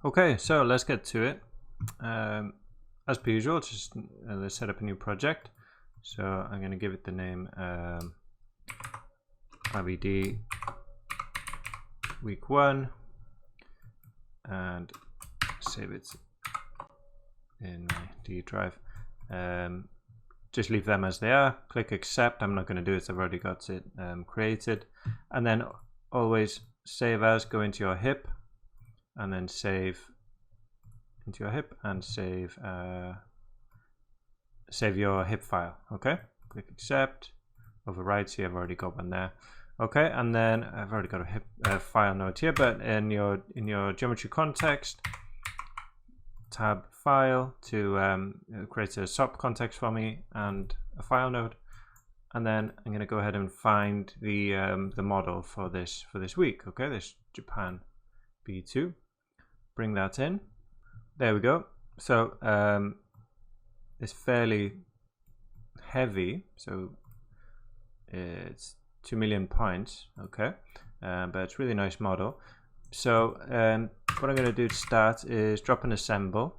Okay, so let's get to it. As per usual, just let's set up a new project. So I'm going to give it the name RBD week 1 and save it in my D drive. Just leave them as they are. Click accept. I'm not going to do it, so I've already got it created. And then always save as, go into your hip, and then save into your hip and save your hip file. Okay, click accept, override. See, I've already got one there. Okay, and then I've already got a hip file node here, but in your geometry context, tab file to create a SOP context for me and a file node, and then I'm going to go ahead and find the model for this week. Okay, this Japan B2. Bring that in. There we go. So it's fairly heavy, so it's 2 million points. Okay, but it's really nice model. So what I'm going to do to start is drop and assemble,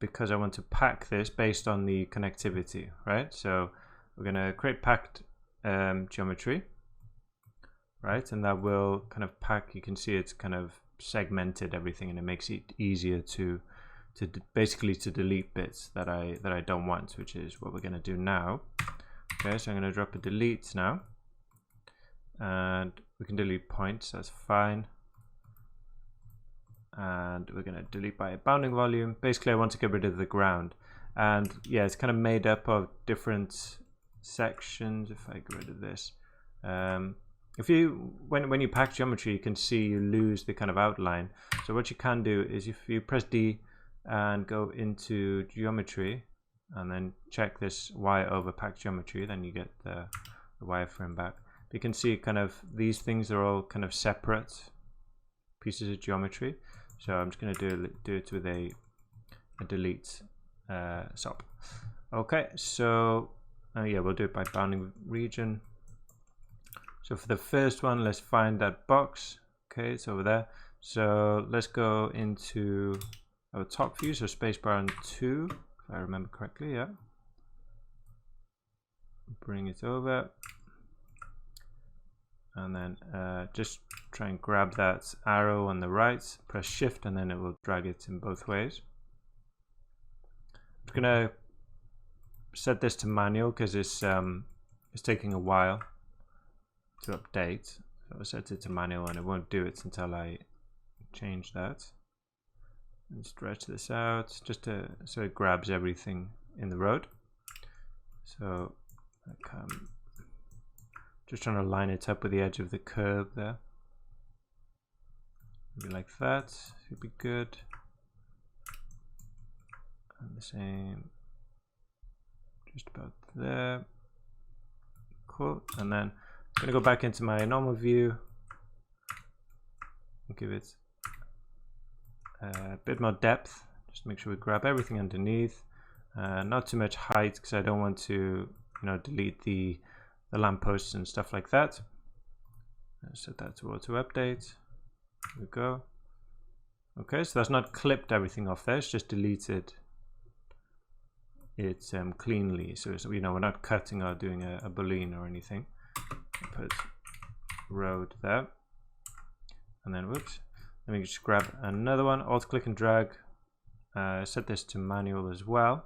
because I want to pack this based on the connectivity, right? So we're going to create packed geometry, right? And that will kind of pack, you can see it's kind of segmented everything, and it makes it easier to basically to delete bits that I don't want, which is what we're going to do now. Okay, so I'm going to drop a delete now, and we can delete points, that's fine. And we're going to delete by a bounding volume. Basically I want to get rid of the ground, and yeah, it's kind of made up of different sections. If I get rid of this, if you when you pack geometry, you can see you lose the kind of outline. So what you can do is, if you press D and go into geometry and then check this Y over packed geometry, then you get the wireframe back. You can see kind of these things are all kind of separate pieces of geometry. So I'm just going to do it with a delete SOP. Okay, so yeah, we'll do it by bounding region. So for the first one, let's find that box. Okay, it's over there. So let's go into our top view, so spacebar and 2, if I remember correctly. Yeah, bring it over, and then just try and grab that arrow on the right, press shift, and then it will drag it in both ways. I'm gonna set this to manual because it's taking a while to update. So I'll set it to manual, and it won't do it until I change that. And stretch this out just so it grabs everything in the road. So I come, just trying to line it up with the edge of the curve there. Maybe like that should be good. And the same just about there. Cool. And then I'm going to go back into my normal view and give it a bit more depth. Just make sure we grab everything underneath. Not too much height, because I don't want to, delete the lampposts and stuff like that. Set that to auto update. There we go. Okay, so that's not clipped everything off there, it's just deleted it cleanly. So we're not cutting or doing a boolean or anything. Put road there, and then whoops, let me just grab another one, alt click and drag, set this to manual as well,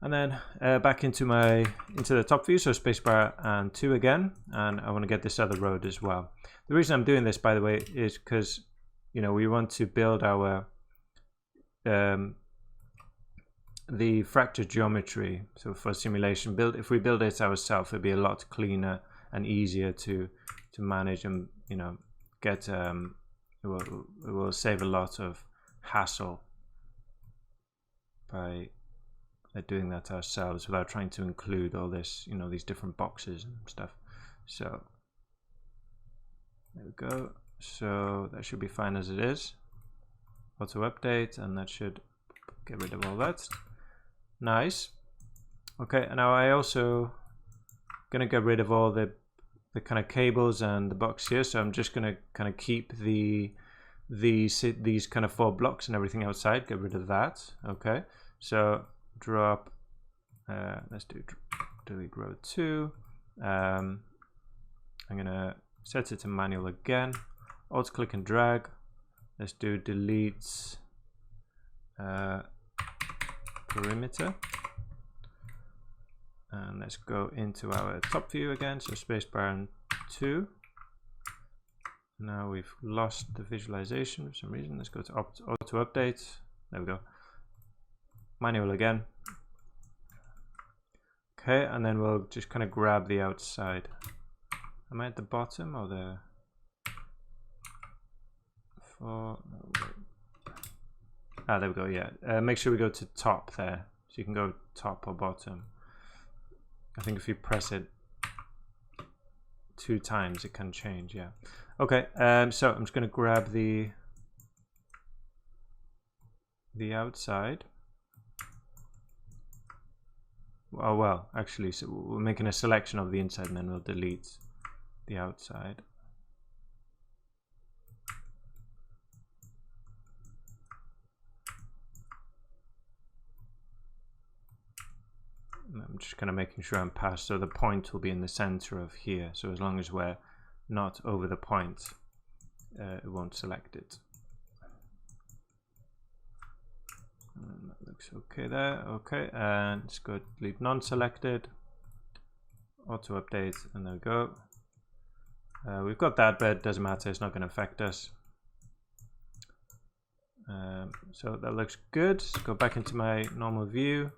and then back into the top view, so spacebar and 2 again, and I want to get this other road as well. The reason I'm doing this, by the way, is because we want to build our the fracture geometry. So for simulation if we build it ourselves, it'll be a lot cleaner and easier to manage, and get it will save a lot of hassle by doing that ourselves without trying to include all this, these different boxes and stuff. So there we go. So that should be fine as it is. Auto update, and that should get rid of all that. Nice. Okay, and now I also gonna get rid of all the kind of cables and the box here. So I'm just gonna kind of keep these kind of 4 blocks and everything outside. Get rid of that. Okay. So drop. Let's do delete row 2. I'm gonna set it to manual again. Alt click and drag. Let's do delete perimeter. And let's go into our top view again. So spacebar and 2. Now we've lost the visualization for some reason. Let's go to auto update. There we go. Manual again. Okay, and then we'll just kind of grab the outside. Am I at the bottom or the there we go. Yeah, make sure we go to top there, so you can go top or bottom. I think if you press it 2 times it can change. Yeah. Okay, so I'm just going to grab the outside. Oh well, actually, so we're making a selection of the inside and then we'll delete the outside. I'm just kind of making sure I'm past, so the point will be in the center of here. So as long as we're not over the point, it won't select it. And that looks okay there. Okay, and let's go delete non-selected, auto update, and there we go. We've got that, but it doesn't matter, it's not going to affect us. So that looks good. Let's go back into my normal view.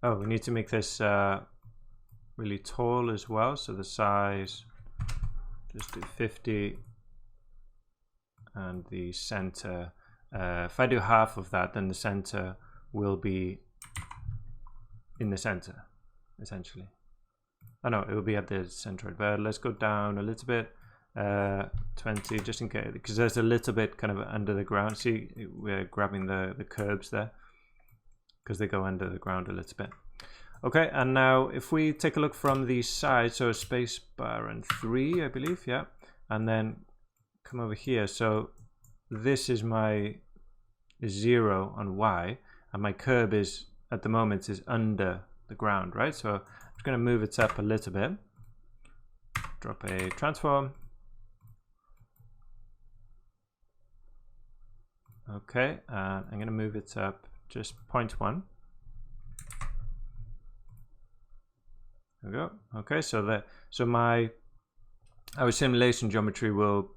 Oh, we need to make this really tall as well. So the size, just do 50, and the center. If I do half of that, then the center will be in the center, essentially. Oh no, it will be at the center. But let's go down a little bit, 20, just in case, because there's a little bit kind of under the ground. See, we're grabbing the curbs there, because they go under the ground a little bit. Okay, and now if we take a look from the side, so space bar and 3, I believe, yeah, and then come over here. So this is my 0 on Y, and my curb is, at the moment, is under the ground, right? So I'm just going to move it up a little bit, drop a transform. Okay, I'm going to move it up just 0.1. There we go. Okay, so our simulation geometry will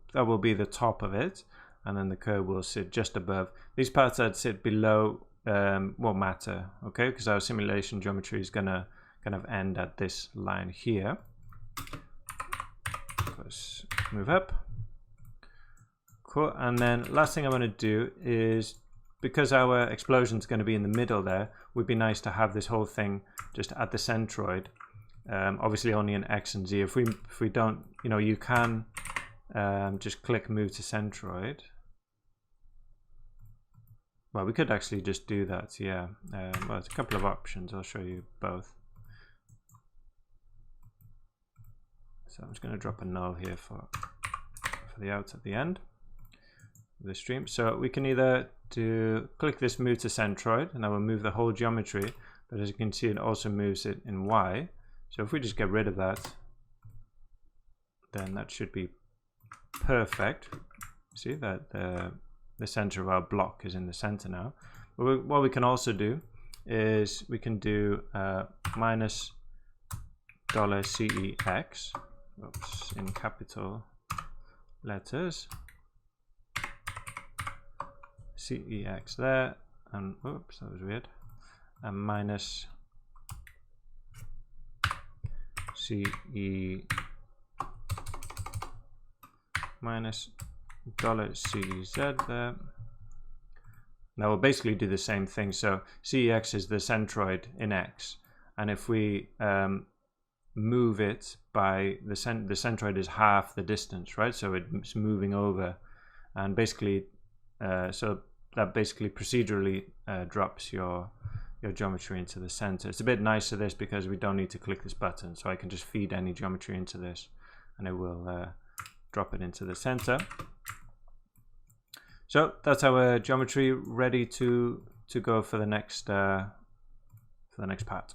be the top of it, and then the curve will sit just above. These parts that sit below won't matter, okay, because our simulation geometry is gonna kind of end at this line here. Let's move up. Cool. And then last thing I want to do is, because our explosion is going to be in the middle there, would be nice to have this whole thing just at the centroid. Obviously only in X and Z. If we don't, you know, you can just click move to centroid. Well, we could actually just do that, yeah. Well, it's a couple of options. I'll show you both. So I'm just going to drop a null here for the outs at the end of the stream. So we can either click this move to centroid, and that will move the whole geometry. But as you can see, it also moves it in Y. So if we just get rid of that, then that should be perfect. See that the center of our block is in the center now. But what we can also do is we can do minus $CEX, oops, in capital letters, CEX there, and oops, that was weird, and minus CE minus $CZ there. Now we'll basically do the same thing. So CEX is the centroid in X, and if we move it by the centroid is half the distance, right? So it's moving over, and basically so that basically procedurally drops your your geometry into the center. It's a bit nicer this because we don't need to click this button, so I can just feed any geometry into this and it will drop it into the center. So that's our geometry ready to go for the next part.